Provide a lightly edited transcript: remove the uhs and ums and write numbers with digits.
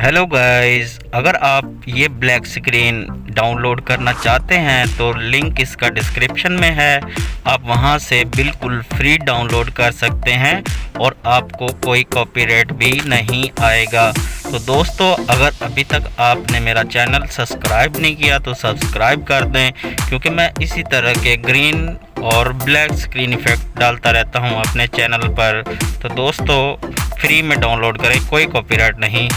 Hello guys, अगर आप ये ब्लैक स्क्रीन डाउनलोड करना चाहते हैं तो लिंक इसका डिस्क्रिप्शन में है। आप वहां से बिल्कुल फ्री डाउनलोड कर सकते हैं और आपको कोई कॉपीराइट भी नहीं आएगा। तो दोस्तों, अगर अभी तक आपने मेरा चैनल सब्सक्राइब नहीं किया तो सब्सक्राइब कर दें, क्योंकि मैं इसी तरह के ग्रीन और ब्लैक स्क्रीन इफेक्ट डालता रहता हूं अपने चैनल पर। तो दोस्तों, फ्री में डाउनलोड करें, कोई कॉपीराइट नहीं।